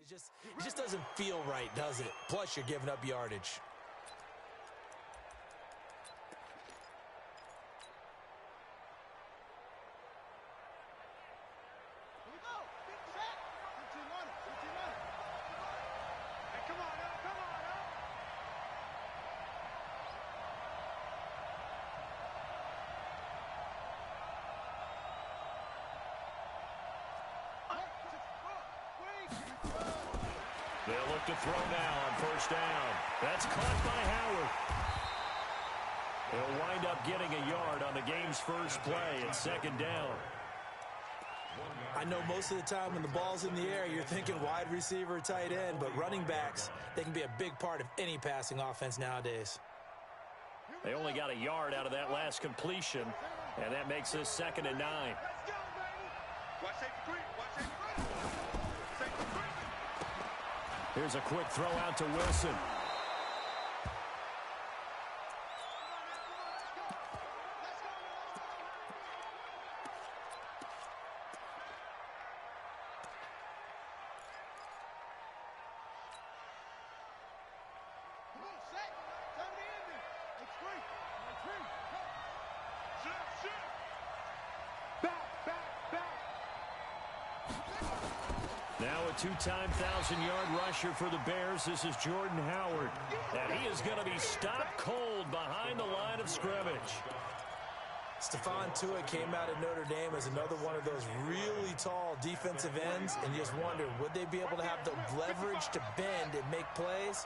It just doesn't feel right, does it? Plus, you're giving up yardage. They'll look to throw now on first down. That's caught by Howard. They'll wind up getting a yard on the game's first play at second down. I know most of the time when the ball's in the air, you're thinking wide receiver, tight end, but running backs, they can be a big part of any passing offense nowadays. They only got a yard out of that last completion, and that makes this 2nd and 9. Here's a quick throw out to Wilson. Now a two-time 1,000-yard rusher for the Bears. This is Jordan Howard. And he is going to be stopped cold behind the line of scrimmage. Stephon Tuitt came out of Notre Dame as another one of those really tall defensive ends, and you just wonder, would they be able to have the leverage to bend and make plays?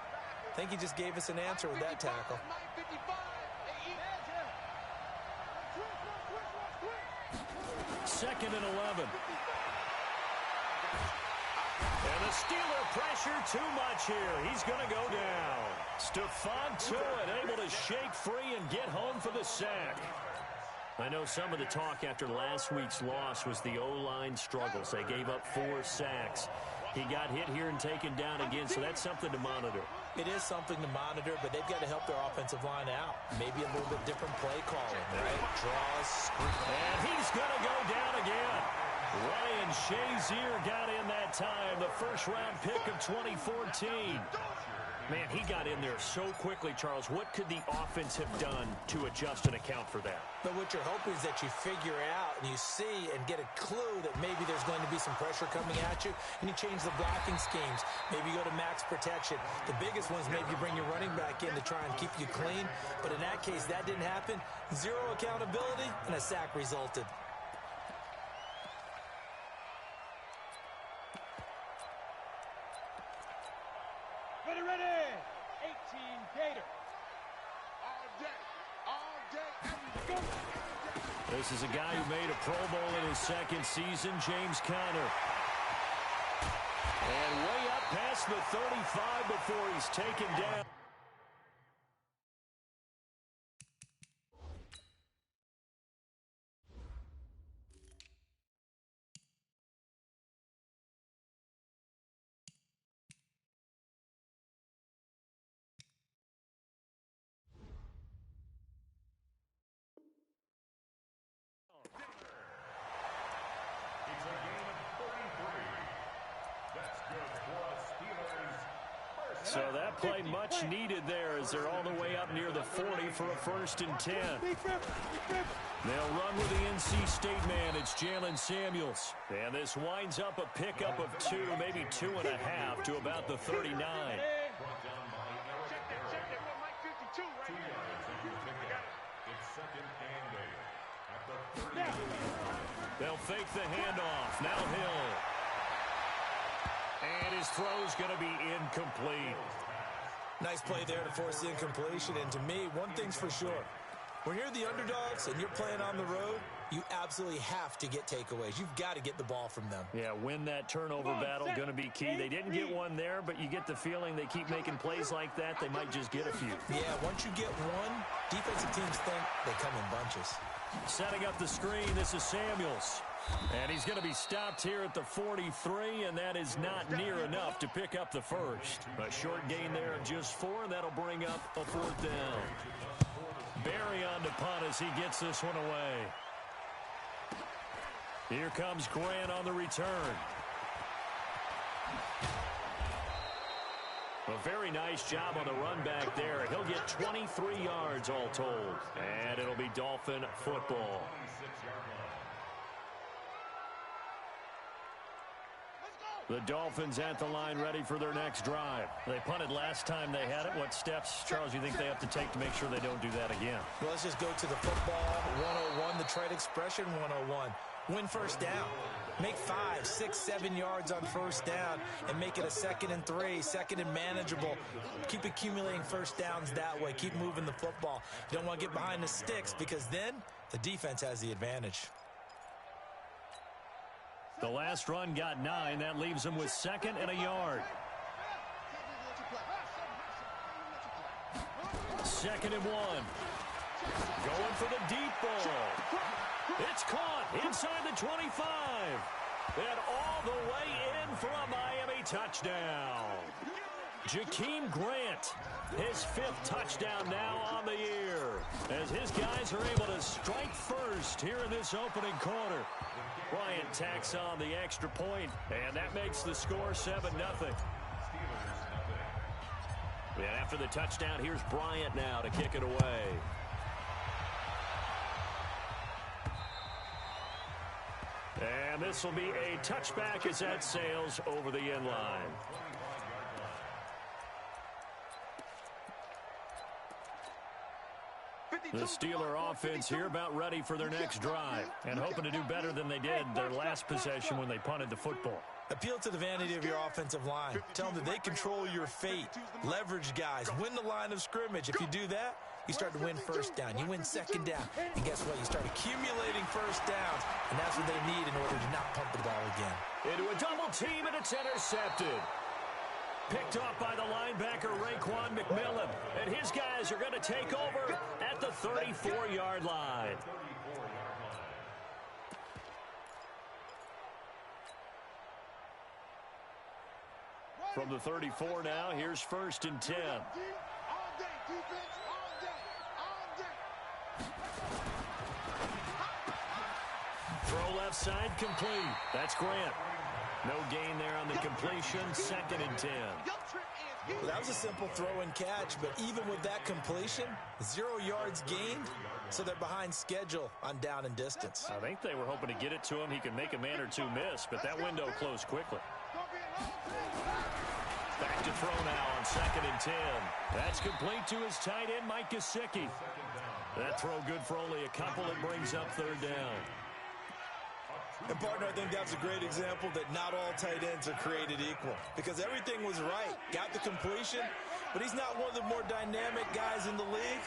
I think he just gave us an answer with that tackle. 2nd and 11. And the Steeler pressure too much here. He's going to go down. Stephon Tuitt able to shake free and get home for the sack. I know some of the talk after last week's loss was the O-line struggles. They gave up 4 sacks. He got hit here and taken down again, so that's something to monitor. It is something to monitor, but they've got to help their offensive line out. Maybe a little bit different play calling, right? Draws, screen. And he's going to go down again. Ryan Shazier got in that time, the first-round pick of 2014. Man, he got in there so quickly, Charles. What could the offense have done to adjust and account for that? But what you're hoping is that you figure out and you see and get a clue that maybe there's going to be some pressure coming at you, and you change the blocking schemes. Maybe you go to max protection. The biggest ones, maybe you bring your running back in to try and keep you clean. But in that case, that didn't happen. 0 accountability, and a sack resulted. Ready, 18 Gator. All day, every day. This is a guy who made a Pro Bowl in his 2nd season, James Conner. And way up past the 35 before he's taken down. So that play much needed there as they're all the way up near the 40 for a 1st and 10. They'll run with the NC State man. It's Jalen Samuels. And this winds up a pickup of 2, maybe 2.5 to about the 39. They'll fake the handoff. Now Hill. And his throw's going to be incomplete. Nice play there to force the incompletion. And to me, one thing's for sure. When you're the underdogs and you're playing on the road, you absolutely have to get takeaways. You've got to get the ball from them. Yeah, win that turnover battle, going to be key. They didn't get one there, but you get the feeling they keep making plays like that, they might just get a few. Yeah, once you get one, defensive teams think they come in bunches. Setting up the screen, this is Samuels. And he's going to be stopped here at the 43, and that is not near enough to pick up the first. A short gain there of just 4, and that'll bring up a 4th down. Barry on to punt as he gets this one away. Here comes Grant on the return. A very nice job on the run back there. He'll get 23 yards all told. And it'll be Dolphin football. The Dolphins at the line ready for their next drive. They punted last time they had it. What steps, Charles, you think they have to take to make sure they don't do that again? Well, let's just go to the football 101, the trade expression 101. Win first down. Make 5, 6, 7 yards on first down and make it a 2nd and 3, 2nd and manageable. Keep accumulating first downs that way. Keep moving the football. You don't want to get behind the sticks because then the defense has the advantage. The last run got 9. That leaves them with 2nd and a yard. 2nd and 1. Going for the deep ball. It's caught inside the 25. And all the way in for a Miami touchdown. Jakeem Grant, his 5th touchdown now on the year, as his guys are able to strike first here in this opening quarter. Bryant tacks on the extra point, and that makes the score 7-0. And after the touchdown, here's Bryant now to kick it away. And this will be a touchback as that sails over the end line. The Steeler offense here about ready for their next drive and hoping to do better than they did their last possession when they punted the football. Appeal to the vanity of your offensive line. Tell them that they control your fate. Leverage guys. Win the line of scrimmage. If you do that, you start to win first down. You win 2nd down. And guess what? You start accumulating first downs. And that's what they need in order to not punt the ball again. Into a double team, and it's intercepted. Picked off by the linebacker, Raekwon McMillan. And his guys are going to take over at the 34-yard line. From the 34 now, here's 1st and 10. Throw left side, complete. That's Grant. No gain there on the completion. 2nd and 10. Well, that was a simple throw and catch, but even with that completion, 0 yards gained, so they're behind schedule on down and distance. I think they were hoping to get it to him. He could make a man or two miss, but that window closed quickly. Back to throw now on 2nd and 10. That's complete to his tight end, Mike Gesicki. That throw good for only a couple. It brings up 3rd down. And, partner, I think that's a great example that not all tight ends are created equal because everything was right. Got the completion, but he's not one of the more dynamic guys in the league.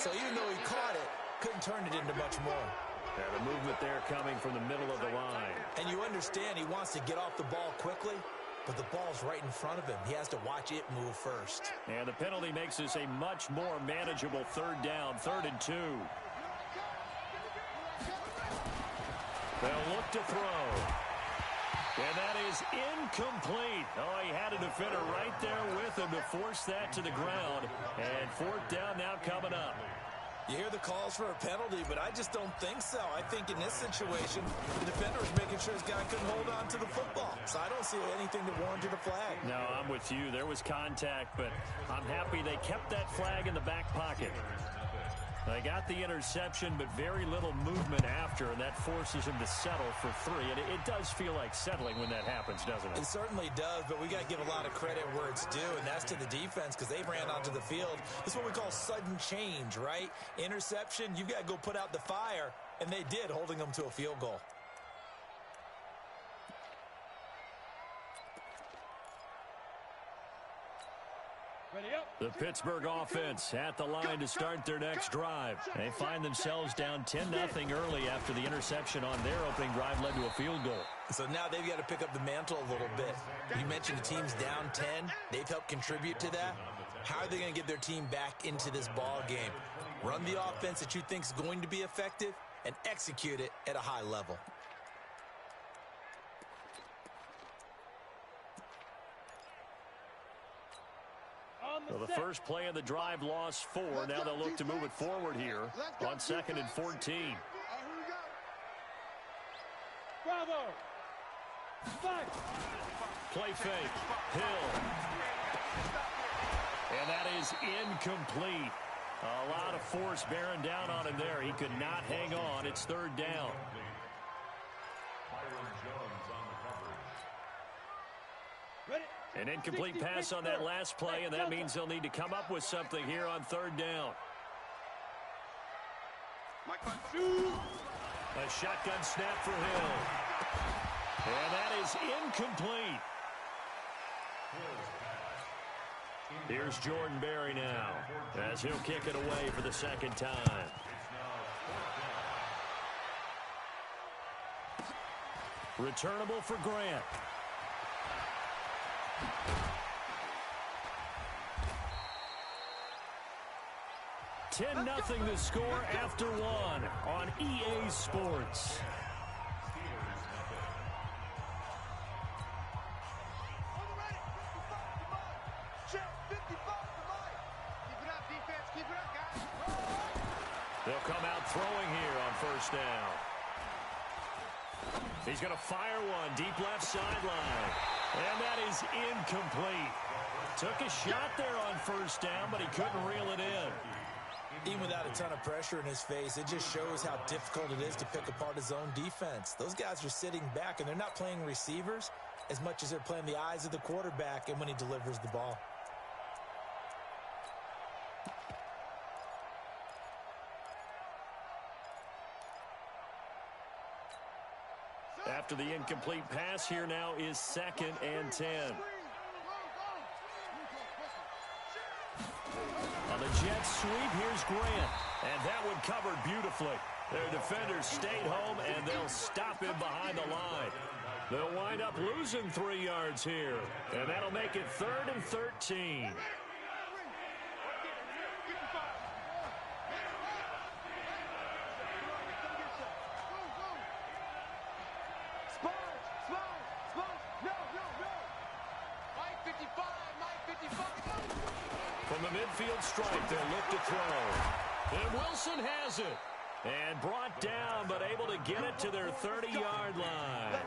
So even though he caught it, couldn't turn it into much more. Yeah, the movement there coming from the middle of the line. And you understand he wants to get off the ball quickly, but the ball's right in front of him. He has to watch it move first. And the penalty makes this a much more manageable 3rd down, 3rd and 2. They'll look to throw. And that is incomplete. Oh, he had a defender right there with him to force that to the ground. And 4th down now coming up. You hear the calls for a penalty, but I just don't think so. I think in this situation, the defender was making sure his guy couldn't hold on to the football. So I don't see anything that warranted a flag. No, I'm with you. There was contact, but I'm happy they kept that flag in the back pocket. They got the interception, but very little movement after, and that forces him to settle for 3. And it does feel like settling when that happens, doesn't it? It certainly does, but we got to give a lot of credit where it's due, and that's to the defense because they ran onto the field. This is what we call sudden change, right? Interception, you got to go put out the fire, and they did, holding them to a field goal. The Pittsburgh offense at the line to start their next drive. They find themselves down 10-0 early after the interception on their opening drive led to a field goal. So now they've got to pick up the mantle a little bit. You mentioned the team's down 10. They've helped contribute to that. How are they going to get their team back into this ball game? Run the offense that you think is going to be effective and execute it at a high level. So the first play of the drive lost 4. Now they'll look to move it forward here on 2nd and 14. Bravo. Play fake. Hill. And that is incomplete. A lot of force bearing down on him there. He could not hang on. It's third down. An incomplete pass on that last play, and that means they'll need to come up with something here on third down. A shotgun snap for Hill. And that is incomplete. Here's Jordan Berry now, as he'll kick it away for the second time. Returnable for Grant. Ten nothing the score after one on EA Sports. They'll come out throwing here on first down. He's going to fire one deep left sideline. And that is incomplete. Took a shot there on first down, but he couldn't reel it in. Even without a ton of pressure in his face, it just shows how difficult it is to pick apart his own defense. Those guys are sitting back, and they're not playing receivers as much as they're playing the eyes of the quarterback and when he delivers the ball. After the incomplete pass, here now is 2nd and 10. On the jet sweep, here's Grant. And that one covered beautifully. Their defenders stayed home, and they'll stop him behind the line. They'll wind up losing 3 yards here. And that'll make it 3rd and 13. From the midfield stripe, they'll look to throw. And Wilson has it. And brought down, but able to get it to their 30-yard line.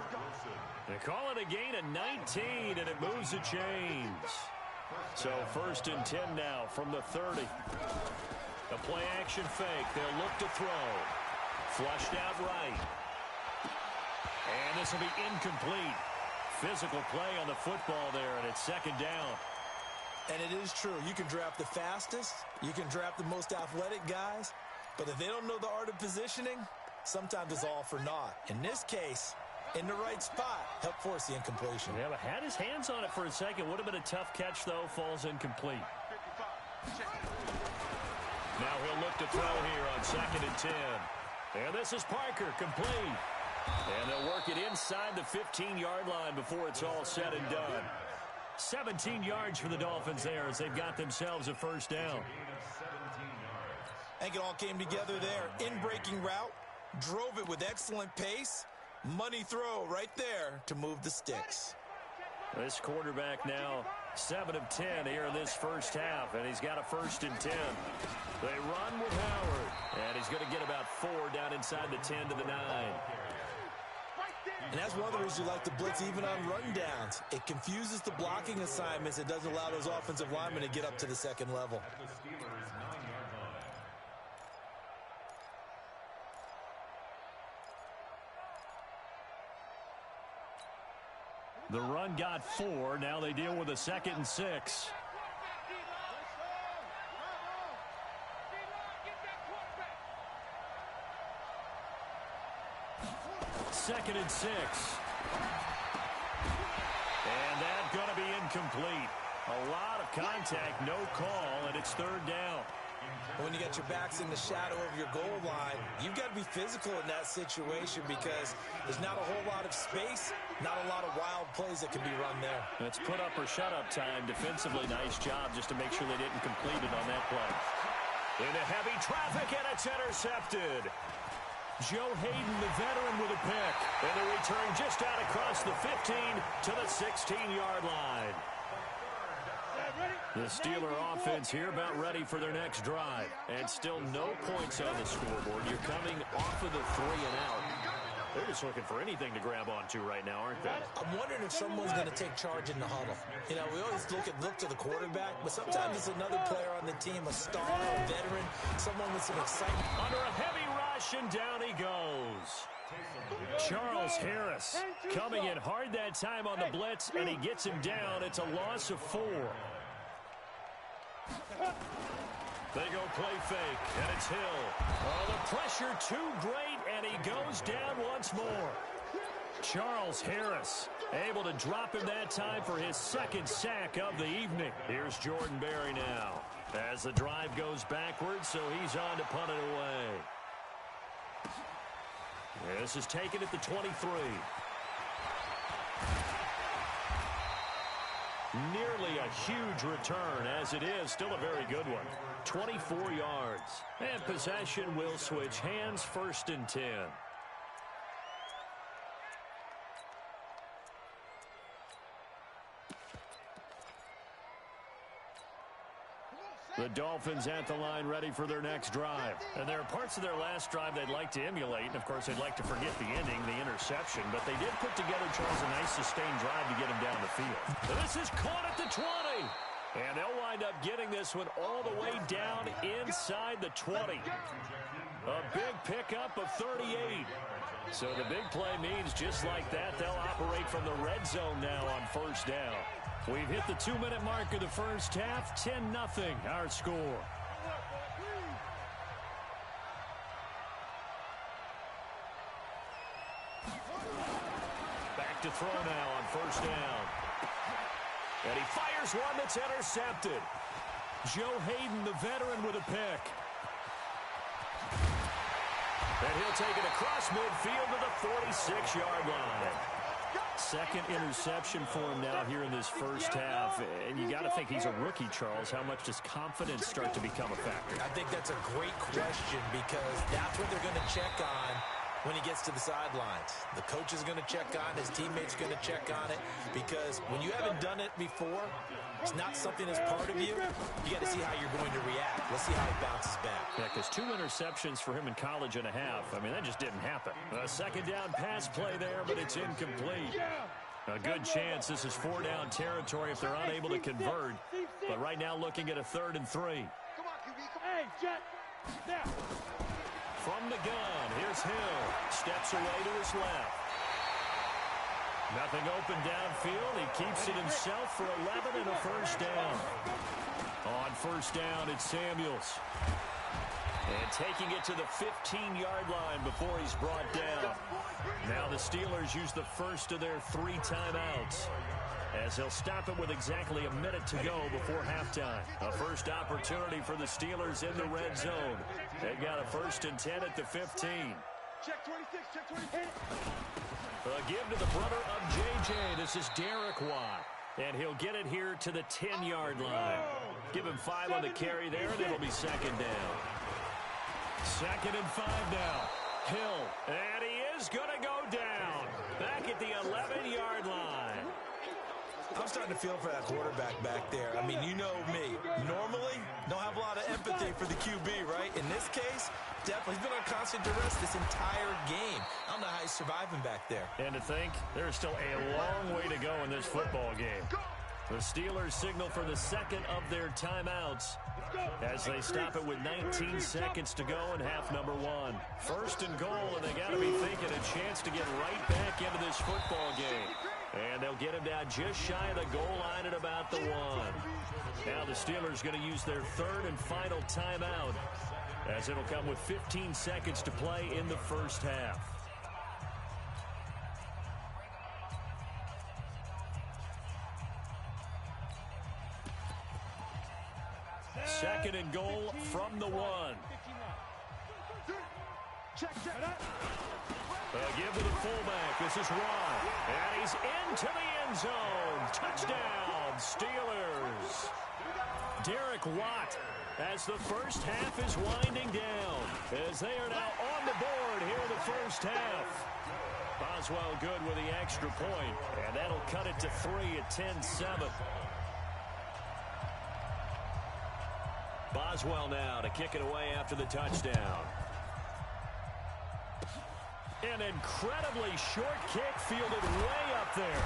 They call it a gain of 19, and it moves the chains. So 1st and 10 now from the 30. A play-action fake. They'll look to throw. Flushed out right. And this will be incomplete. Physical play on the football there, and it's 2nd down. And it is true. You can draft the fastest. You can draft the most athletic guys. But if they don't know the art of positioning, sometimes it's all for naught. In this case, in the right spot, help force the incompletion. Yeah, but had his hands on it for a second. Would have been a tough catch, though. Falls incomplete. Now he'll look to throw here on 2nd and 10. And this is Parker, complete. And they'll work it inside the 15-yard line before it's all said and done. 17 yards for the Dolphins there as they've got themselves a 1st down. I think it all came together there. In-breaking route, drove it with excellent pace. Money throw right there to move the sticks. This quarterback now 7 of 10 here in this first half, and he's got a 1st and 10. They run with Howard, and he's going to get about 4 down inside the 10 to the 9. And that's one of the reasons you like to blitz even on run downs. It confuses the blocking assignments. It doesn't allow those offensive linemen to get up to the 2nd level. The run got 4. Now they deal with a 2nd and 6. 2nd and 6. And that's going to be incomplete. A lot of contact, no call, and it's 3rd down. When you got your backs in the shadow of your goal line, you've got to be physical in that situation because there's not a whole lot of space, not a lot of wild plays that can be run there. It's put up or shut up time. Defensively, nice job just to make sure they didn't complete it on that play. Into heavy traffic, and it's intercepted. Joe Hayden, the veteran, with a pick. And the return just out across the 15 to the 16-yard line. The Steeler offense here about ready for their next drive. And still no points on the scoreboard. You're coming off of the 3 and out. They're just looking for anything to grab onto right now, aren't they? I'm wondering if someone's going to take charge in the huddle. You know, we always look to the quarterback, but sometimes it's another player on the team, a star, a veteran, someone with some excitement. Under a heavy rush, and down he goes. Charles Harris coming in hard that time on the blitz, and he gets him down. It's a loss of 4. They go play fake, and it's Hill. Oh, the pressure too great, and he goes down once more. Charles Harris able to drop him that time for his second sack of the evening. Here's Jordan Berry now as the drive goes backwards, so he's on to punt it away. This is taken at the 23. Nearly a huge return, as it is still a very good one. 24 yards. And possession will switch hands, 1st and 10. The Dolphins at the line ready for their next drive. And there are parts of their last drive they'd like to emulate. And, of course, they'd like to forget the ending, the interception. But they did put together, Charles, a nice sustained drive to get him down the field. And this is caught at the 20. And they'll wind up getting this one all the way down inside the 20. A big pickup of 38. So the big play means just like that, they'll operate from the red zone now on 1st down. We've hit the 2-minute mark of the first half. 10-0 our score. Back to throw now on 1st down. And he fires one that's intercepted. Joe Hayden, the veteran, with a pick. And he'll take it across midfield to the 46-yard line. Second interception for him now here in this first half. And you got to think he's a rookie, Charles. How much does confidence start to become a factor? I think that's a great question because that's what they're going to check on when he gets to the sidelines. The coach is going to check on, his teammates going to check on it, because when you haven't done it before, it's not something that's part of you. You got to see how you're going to react. Let's see how he bounces back. Yeah, because 2 interceptions for him in college and a half. I mean, that just didn't happen. A second down pass play there, but it's incomplete. A good chance this is 4-down territory if they're unable to convert. But right now looking at a 3rd and 3. Hey, Jet. Now. From the gun, here's Hill. Steps away to his left. Nothing open downfield. He keeps it himself for 11 and a 1st down. On 1st down, it's Samuels. And taking it to the 15-yard line before he's brought down. Now the Steelers use the first of their 3 timeouts, as they'll stop it with exactly a minute to go before halftime. A first opportunity for the Steelers in the red zone. They've got a 1st and 10 at the 15. Check 26, check 26. A give to the brother of J.J. This is Derek Watt. And he'll get it here to the 10-yard line. Give him 5 on the carry there, and it'll be 2nd down. 2nd and 5 now. Hill, and he is going to go down. Back at the 11-yard line. I'm starting to feel for that quarterback back there. I mean, you know me. Normally, don't have a lot of empathy for the QB, right? In this case, definitely. He's been on constant duress this entire game. I don't know how he's surviving back there. And to think, there's still a long way to go in this football game. The Steelers signal for the second of their timeouts as they stop it with 19 seconds to go in half number 1. 1st and goal, and they got to be thinking a chance to get right back into this football game. And they'll get him down just shy of the goal line at about the 1. Now the Steelers going to use their 3rd and final timeout, as it'll come with 15 seconds to play in the first half. Second and goal from the 1. Give to the fullback. This is Watt. And he's into the end zone. Touchdown, Steelers. Derek Watt, as the first half is winding down, as they are now on the board here in the first half. Boswell good with the extra point, and that'll cut it to 3 at 10-7. Boswell now to kick it away after the touchdown. An incredibly short kick fielded way up there.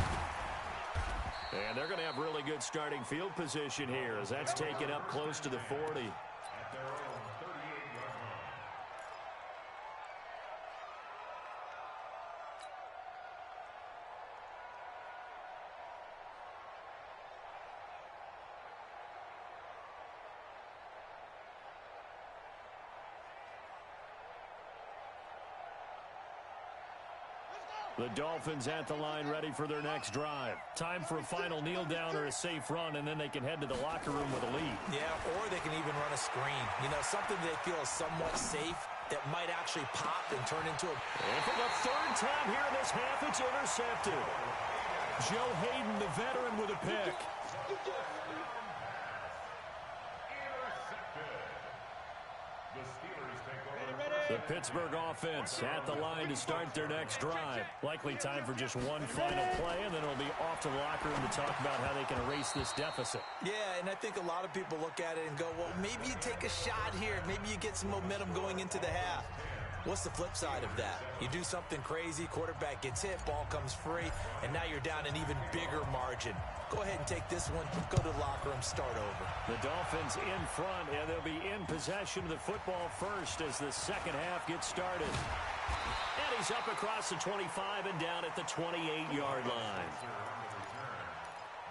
And they're going to have really good starting field position here as that's taken up close to the 40. The Dolphins at the line ready for their next drive. Time for a final kneel down or a safe run, and then they can head to the locker room with a lead. Yeah, or they can even run a screen. You know, something they feel is somewhat safe that might actually pop and turn into a... And for the third time here in this half, it's intercepted. Joe Hayden, the veteran, with a pick. The Pittsburgh offense at the line to start their next drive. Likely time for just one final play, and then it'll be off to the locker room to talk about how they can erase this deficit. Yeah, and I think a lot of people look at it and go, well, maybe you take a shot here. Maybe you get some momentum going into the half. What's the flip side of that? You do something crazy, quarterback gets hit, ball comes free, and now you're down an even bigger margin. Go ahead and take this one, go to the locker room, start over. The Dolphins in front, and they'll be in possession of the football first as the second half gets started. And he's up across the 25 and down at the 28-yard line.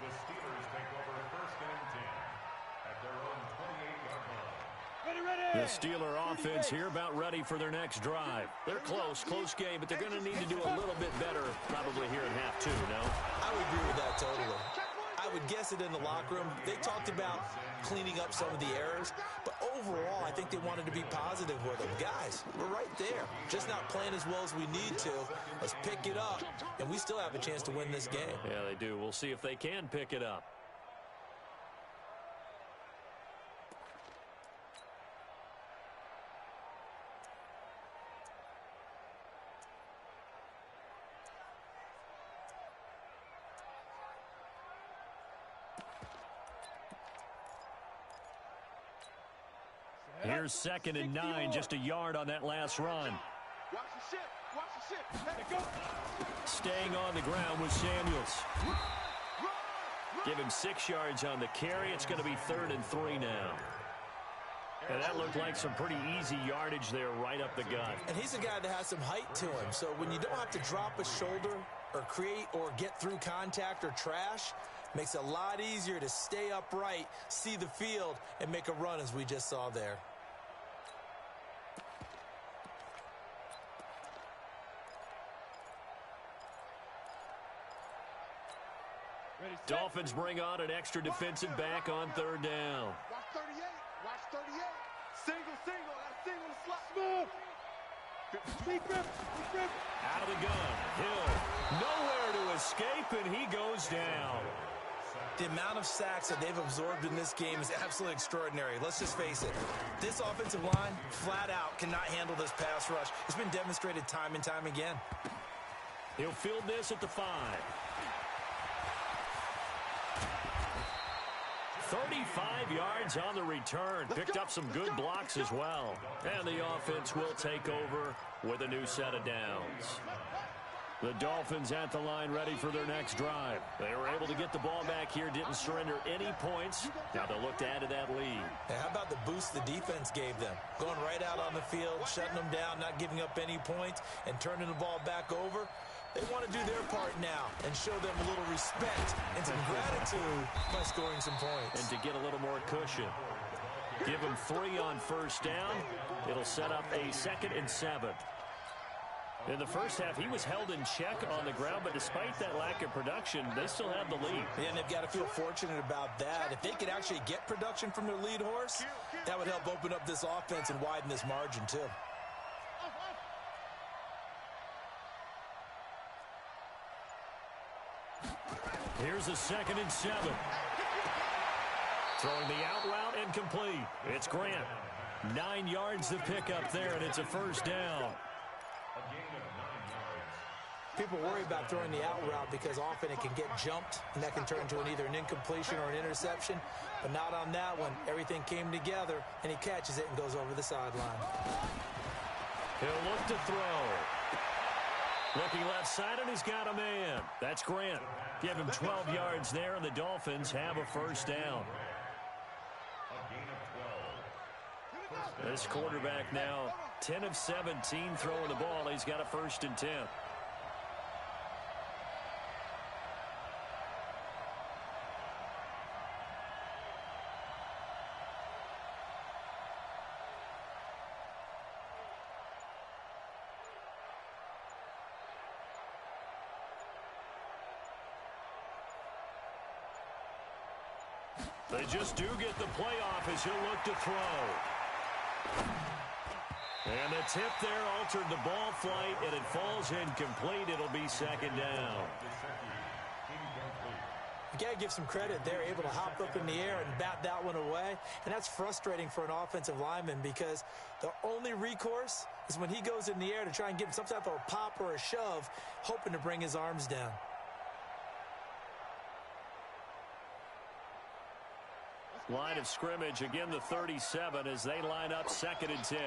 The Steelers take over first and 10 at their own 28-yard line. The Steeler offense here about ready for their next drive. They're close game, but they're going to need to do a little bit better probably here in half two, no? I would agree with that totally. I would guess it in the locker room. They talked about cleaning up some of the errors, but overall, I think they wanted to be positive with them. Guys, we're right there. Just not playing as well as we need to. Let's pick it up, and we still have a chance to win this game. Yeah, they do. We'll see if they can pick it up. Here's 2nd and 9, just a yard on that last run. Watch the shit. Watch the shit. Hey, go. Staying on the ground with Samuels. Give him 6 yards on the carry. It's going to be 3rd and 3 now. And that looked like some pretty easy yardage there right up the gut. And he's a guy that has some height to him, so when you don't have to drop a shoulder or create or get through contact or trash, makes it a lot easier to stay upright, see the field, and make a run as we just saw there. Dolphins bring on an extra defensive back on 3rd down. Watch 38. Watch 38. Single. That single to slot. Smooth. Big grip. Out of the gun. Hill. Nowhere to escape, and he goes down. The amount of sacks that they've absorbed in this game is absolutely extraordinary. Let's just face it. This offensive line, flat out, cannot handle this pass rush. It's been demonstrated time and time again. He'll field this at the 5. 35 yards on the return. Picked up some good blocks as well. And the offense will take over with a new set of downs. The Dolphins at the line ready for their next drive. They were able to get the ball back here, didn't surrender any points. Now they'll look to add to that lead. Now, how about the boost the defense gave them? Going right out on the field, shutting them down, not giving up any points, and turning the ball back over. They want to do their part now and show them a little respect and some gratitude by scoring some points. And to get a little more cushion. Give them 3 on 1st down. It'll set up a 2nd and 7. In the first half, he was held in check on the ground, but despite that lack of production, they still have the lead. Yeah, and they've got to feel fortunate about that. If they could actually get production from their lead horse, that would help open up this offense and widen this margin, too. Here's a 2nd and 7. Throwing the out route and complete. It's Grant. 9 yards to pick up there, and it's a 1st down. People worry about throwing the out route because often it can get jumped, and that can turn into either an incompletion or an interception. But not on that one. Everything came together, and he catches it and goes over the sideline. He'll look to throw. Looking left side, and he's got a man. That's Grant. Give him 12 yards there, and the Dolphins have a first down. This quarterback now 10 of 17 throwing the ball. He's got a 1st and 10. They just do get the playoff as he'll look to throw. And the tip there altered the ball flight, and it falls incomplete. It'll be 2nd down. You got to give some credit. They're able to hop up in the air and bat that one away. And that's frustrating for an offensive lineman because the only recourse is when he goes in the air to try and get some type of a pop or a shove, hoping to bring his arms down. Line of scrimmage, again the 37 as they line up 2nd and 10.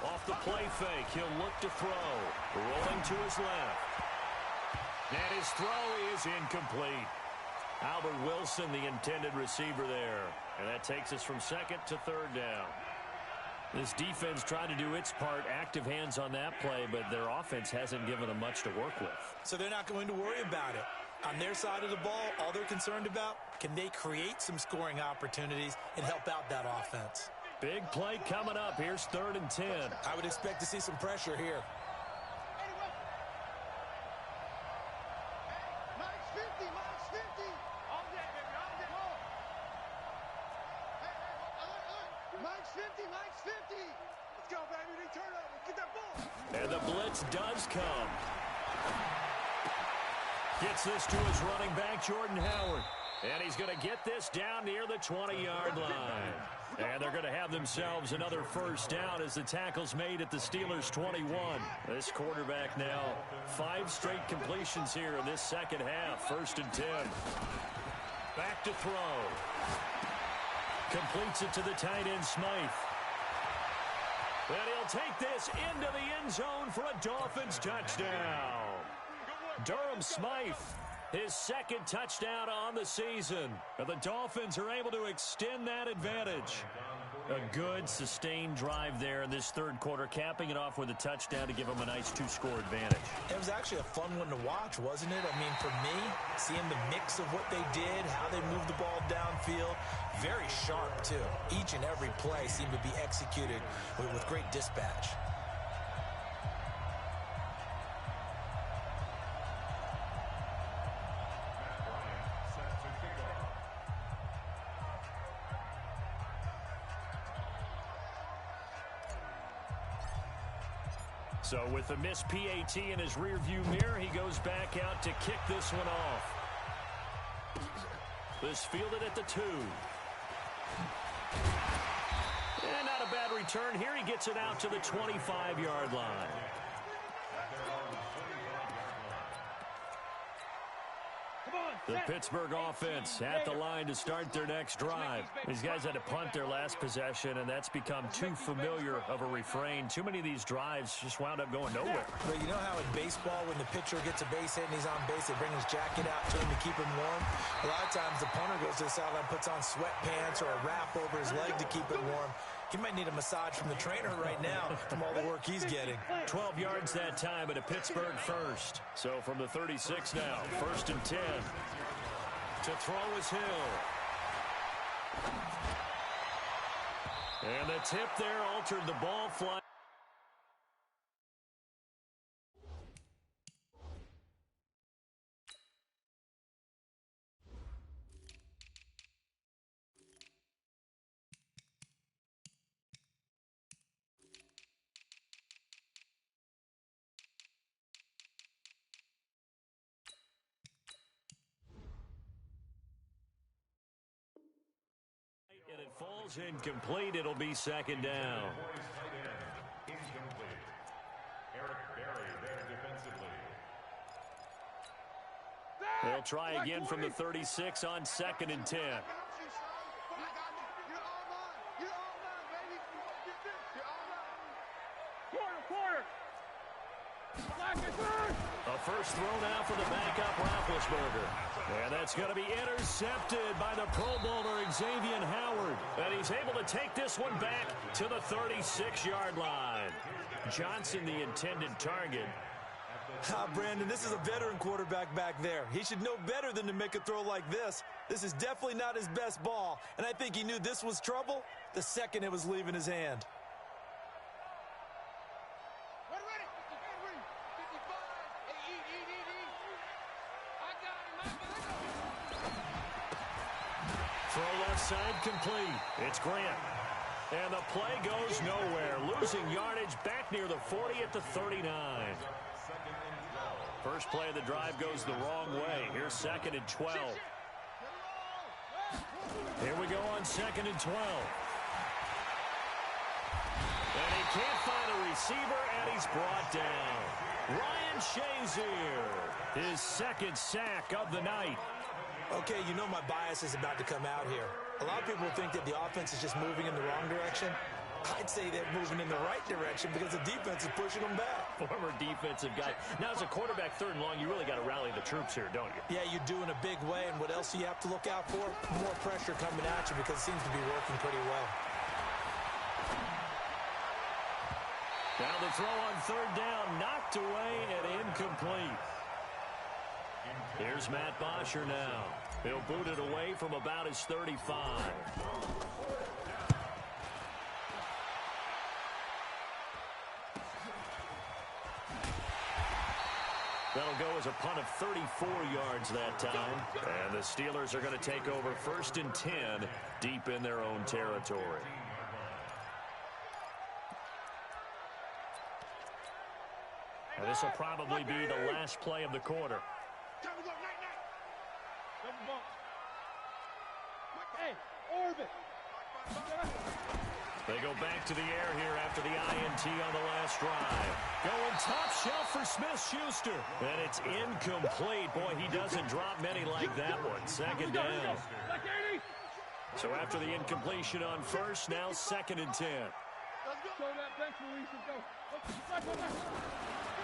Off the play fake, he'll look to throw. Rolling to his left. And his throw is incomplete. Albert Wilson, the intended receiver there. And that takes us from 2nd to 3rd down. This defense trying to do its part, active hands on that play, but their offense hasn't given them much to work with. So they're not going to worry about it. On their side of the ball, all they're concerned about, can they create some scoring opportunities and help out that offense? Big play coming up. Here's 3rd and 10. I would expect to see some pressure here. And the blitz does come. Gets this to his running back, Jordan Howard. And he's going to get this down near the 20-yard line. And they're going to have themselves another first down as the tackle's made at the Steelers' 21. This quarterback now 5 straight completions here in this second half. 1st and 10. Back to throw. Completes it to the tight end, Smythe. And he'll take this into the end zone for a Dolphins touchdown. Durham Smythe, his 2nd touchdown on the season. And the Dolphins are able to extend that advantage. A good, sustained drive there in this 3rd quarter, capping it off with a touchdown to give them a nice 2-score advantage. It was actually a fun one to watch, wasn't it? I mean, for me, seeing the mix of what they did, how they moved the ball downfield, very sharp, too. Each and every play seemed to be executed with great dispatch. So with the missed PAT in his rearview mirror, he goes back out to kick this one off. This fielded at the 2. And not a bad return here. He gets it out to the 25-yard line. The Pittsburgh offense at the line to start their next drive. These guys had to punt their last possession, and that's become too familiar of a refrain. Too many of these drives just wound up going nowhere. But you know how in baseball, when the pitcher gets a base hit and he's on base, they bring his jacket out to him to keep him warm? A lot of times the punter goes to the sideline, puts on sweatpants or a wrap over his leg to keep it warm. He might need a massage from the trainer right now from all the work he's getting. 12 yards that time at a Pittsburgh first. So from the 36 now, 1st and 10. To throw is Hill. And the tip there altered the ball flight. And it falls incomplete. It'll be 2nd down. They'll try again from the 36 on 2nd and 10. first throw now for the backup Roethlisberger. And that's going to be intercepted by the Pro Bowler Xavier Howard. And he's able to take this one back to the 36-yard line. Johnson, the intended target. Brandon, this is a veteran quarterback back there. He should know better than to make a throw like this. This is definitely not his best ball, and I think he knew this was trouble the second it was leaving his hand. Throw left side complete. It's Grant. And the play goes nowhere. Losing yardage back near the 40 at the 39. First play of the drive goes the wrong way. Here's 2nd and 12. Here we go on 2nd and 12. And he can't find a receiver, and he's brought down. Ryan Shazier, his 2nd sack of the night. Okay, you know my bias is about to come out here. A lot of people think that the offense is just moving in the wrong direction. I'd say they're moving in the right direction because the defense is pushing them back. Former defensive guy. Now, as a quarterback, 3rd and long, you really got to rally the troops here, don't you? Yeah, you do in a big way, and what else do you have to look out for? More pressure coming at you because it seems to be working pretty well. Now the throw on 3rd down, knocked away and incomplete. Here's Matt Bosher now. He'll boot it away from about his 35. That'll go as a punt of 34 yards that time. And the Steelers are going to take over 1st and 10 deep in their own territory. And this will probably be the last play of the quarter. They go back to the air here after the INT on the last drive. Going top shelf for Smith-Schuster. And it's incomplete. Boy, he doesn't drop many like that one. 2nd down. So after the incompletion on 1st, now 2nd and 10.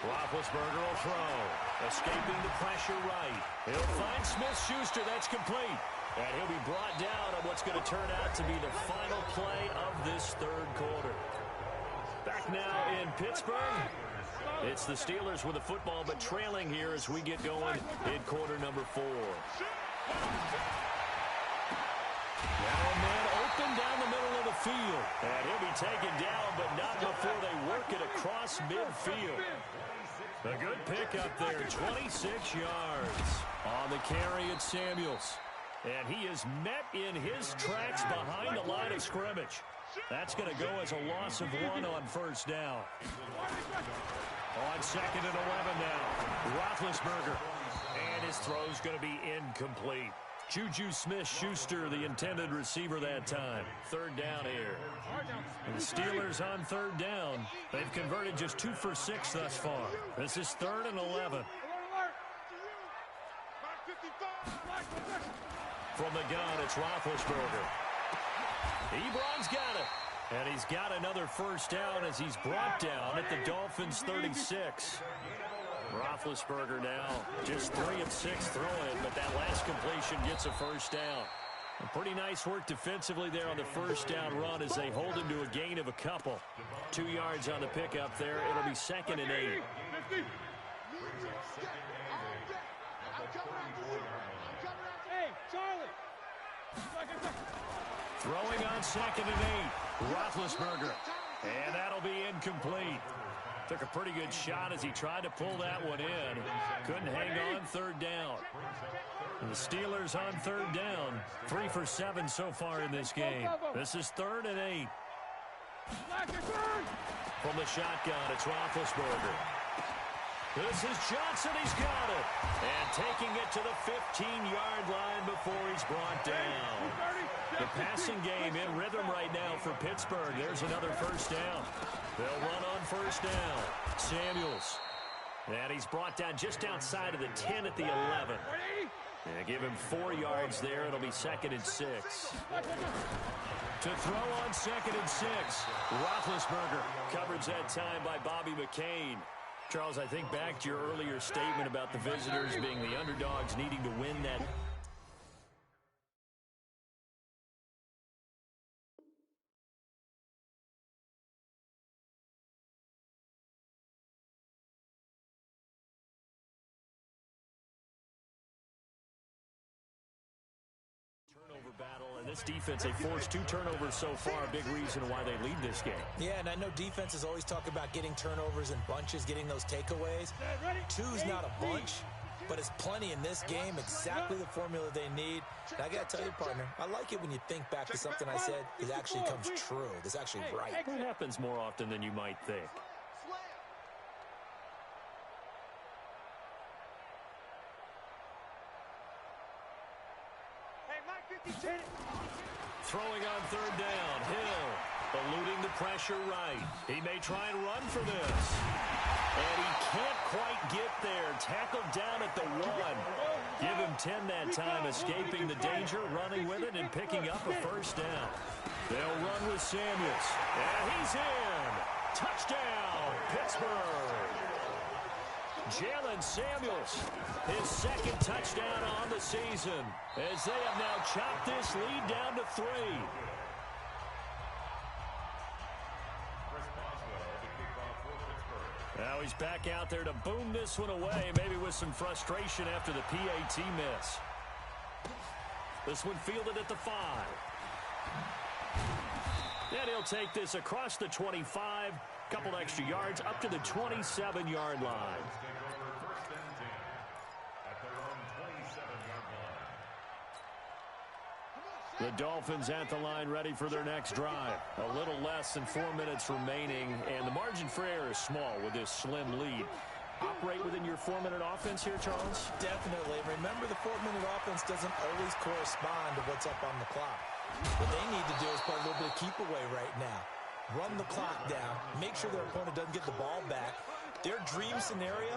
Roethlisberger will throw. Escaping the pressure right. He'll find Smith-Schuster. That's complete. And he'll be brought down on what's going to turn out to be the final play of this 3rd quarter. Back now in Pittsburgh. It's the Steelers with the football, but trailing here as we get going in quarter number 4. Now a man open down the middle of the field. And he'll be taken down, but not before they work it across midfield. A good pickup there, 26 yards. On the carry, it's Samuels. And he is met in his tracks behind the line of scrimmage. That's going to go as a loss of 1 on 1st down. On 2nd and 11 now, Roethlisberger. And his throw's going to be incomplete. Juju Smith-Schuster, the intended receiver that time. 3rd down here. And the Steelers on 3rd down. They've converted just 2 for 6 thus far. This is 3rd and 11. From the gun, it's Roethlisberger. Ebron's got it. And he's got another 1st down as he's brought down at the Dolphins' 36. Roethlisberger now just 3 of 6 throwing, but that last completion gets a 1st down. Pretty nice work defensively there on the 1st down run as they hold him to a gain of a couple. 2 yards on the pickup there. It'll be 2nd and 8. Throwing on 2nd and 8. Roethlisberger. And that'll be incomplete. Took a pretty good shot as he tried to pull that one in. Couldn't hang on 3rd down. And the Steelers on 3rd down. 3 for 7 so far in this game. This is 3rd and 8. From the shotgun, it's Roethlisberger. This is Johnson. He's got it. And taking it to the 15-yard line before he's brought down. The passing game in rhythm right now for Pittsburgh. There's another 1st down. They'll run on 1st down. Samuels. And he's brought down just outside of the 10 at the 11. And give him 4 yards there. It'll be 2nd and 6. To throw on 2nd and 6. Roethlisberger. Coverage that time by Bobby McCain. Charles, I think back to your earlier statement about the visitors being the underdogs needing to win that. Battle, and this defense, they forced 2 turnovers so far, a big reason why they lead this game. Yeah, and I know defenses always talk about getting turnovers in bunches, getting those takeaways. 2's not a bunch, but it's plenty in this game, exactly the formula they need. And I got to tell you, partner, I like it when you think back to something I said that actually comes true. That's actually right. That happens more often than you might think. Throwing on 3rd down, Hill eluding the pressure right. He may try and run for this. And he can't quite get there. Tackled down at the 1. Give him 10 that time, escaping the danger, running with it, and picking up a 1st down. They'll run with Samuels. And he's in. Touchdown, Pittsburgh. Jalen Samuels, his 2nd touchdown on the season, as they have now chopped this lead down to 3. Now he's back out there to boom this one away, maybe with some frustration after the PAT miss. This one fielded at the 5. And he'll take this across the 25, couple extra yards up to the 27-yard line. The Dolphins at the line, ready for their next drive. A little less than 4 minutes remaining, and the margin for error is small with this slim lead. Operate within your 4-minute offense here, Charles? Definitely. Remember, the 4-minute offense doesn't always correspond to what's up on the clock. What they need to do is play a little bit of keep away right now. Run the clock down, make sure their opponent doesn't get the ball back. Their dream scenario,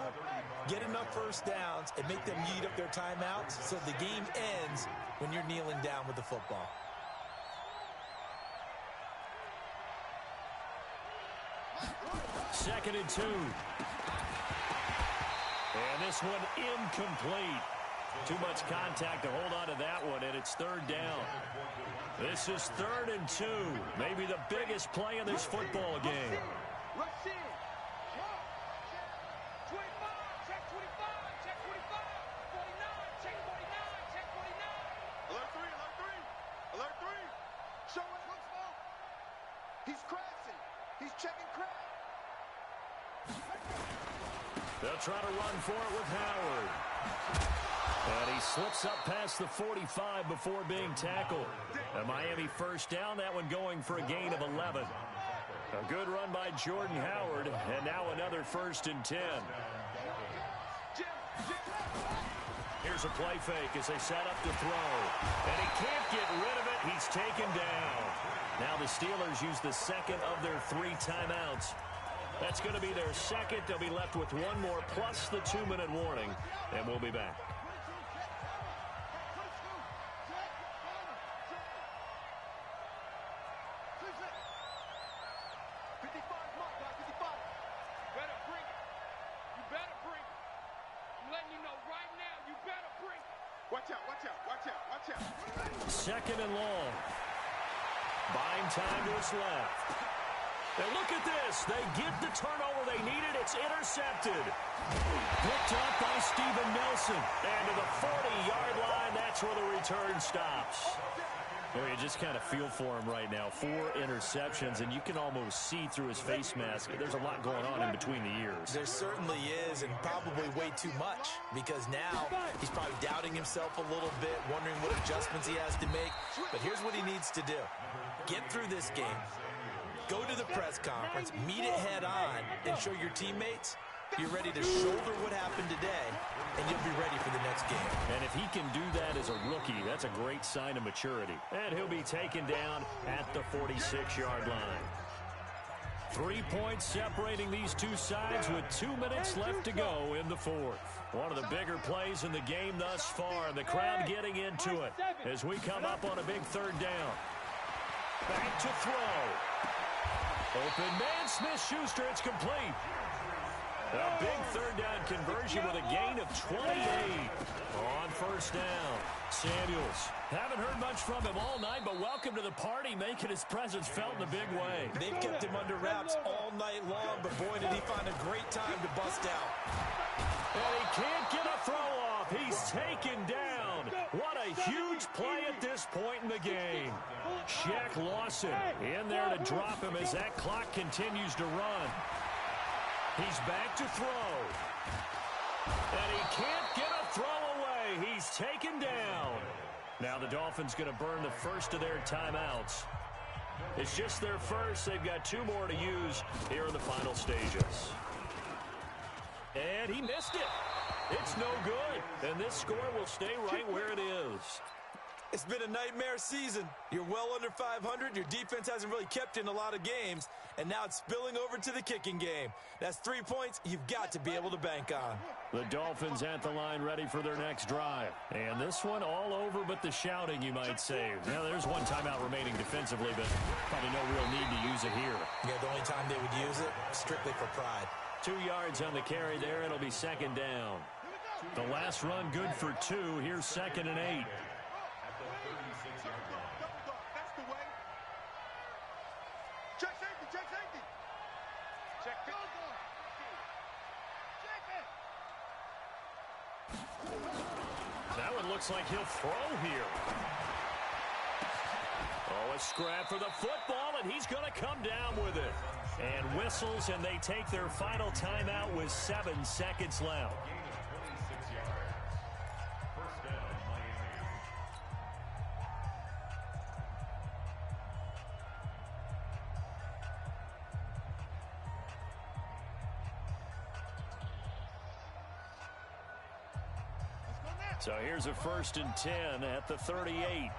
get enough 1st downs and make them eat up their timeouts so the game ends when you're kneeling down with the football. Second and 2. And this one incomplete. Too much contact to hold on to that one, and it's 3rd down. This is 3rd and 2. Maybe the biggest play in this football game. He's crashing. He's checking crash. They'll try to run for it with Howard. And he slips up past the 45 before being tackled. A Miami 1st down, that one going for a gain of 11. A good run by Jordan Howard, and now another 1st and 10. Here's a play fake as they set up to throw. And he can't get rid of it. He's taken down. Now the Steelers use the 2nd of their 3 timeouts. That's going to be their 2nd. They'll be left with 1 more plus the 2-minute warning, and we'll be back. Watch out. 2nd and long. Buying time to his left. And look at this. They get the turnover they needed. It's intercepted. Picked up by Steven Nelson. And to the 40-yard line, that's where the return stops. Well, you just kind of feel for him right now. 4 interceptions, and you can almost see through his face mask. There's a lot going on in between the ears. There certainly is, and probably way too much, because now he's probably doubting himself a little bit, wondering what adjustments he has to make. But here's what he needs to do. Get through this game. Go to the press conference, meet it head on, and show your teammates you're ready to shoulder what happened today, and you'll be ready for the next game. And if he can do that as a rookie, that's a great sign of maturity. And he'll be taken down at the 46-yard line. 3 points separating these two sides with 2 minutes left to go in the 4th. One of the bigger plays in the game thus far. The crowd getting into it as we come up on a big 3rd down. Back to throw. Open man, Smith-Schuster, it's complete. A big third down conversion with a gain of 28 on first down. Samuels. Haven't heard much from him all night, but welcome to the party, making his presence felt in a big way. They've kept him under wraps all night long, but boy, did he find a great time to bust out. And he can't get a throw off. He's taken down. What a huge play at this point in the game. Shaq Lawson in there to drop him as that clock continues to run. He's back to throw. And he can't get a throw away. He's taken down. Now the Dolphins going to burn the first of their timeouts. It's just their first. They've got 2 more to use here in the final stages. And he missed it. It's no good. And this score will stay right where it is. It's been a nightmare season. You're well under 500. Your defense hasn't really kept in a lot of games. And now it's spilling over to the kicking game. That's 3 points you've got to be able to bank on. The Dolphins at the line ready for their next drive. And this one all over but the shouting, you might say. Now, there's one timeout remaining defensively, but probably no real need to use it here. Yeah, the only time they would use it, strictly for pride. 2 yards on the carry there. It'll be second down. The last run good for 2. Here's 2nd and 8. Check safety, check safety. Check it. That one looks like he'll throw here. Oh, a scrap for the football, and he's going to come down with it. And whistles, and they take their final timeout with 7 seconds left. So here's a 1st and 10 at the 38.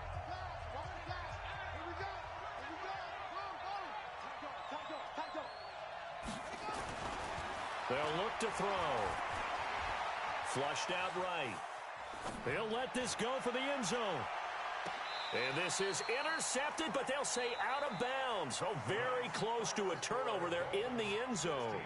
They'll look to throw. Flushed out right. They'll let this go for the end zone. And this is intercepted, but they'll say out of bounds. Oh, very close to a turnover there in the end zone.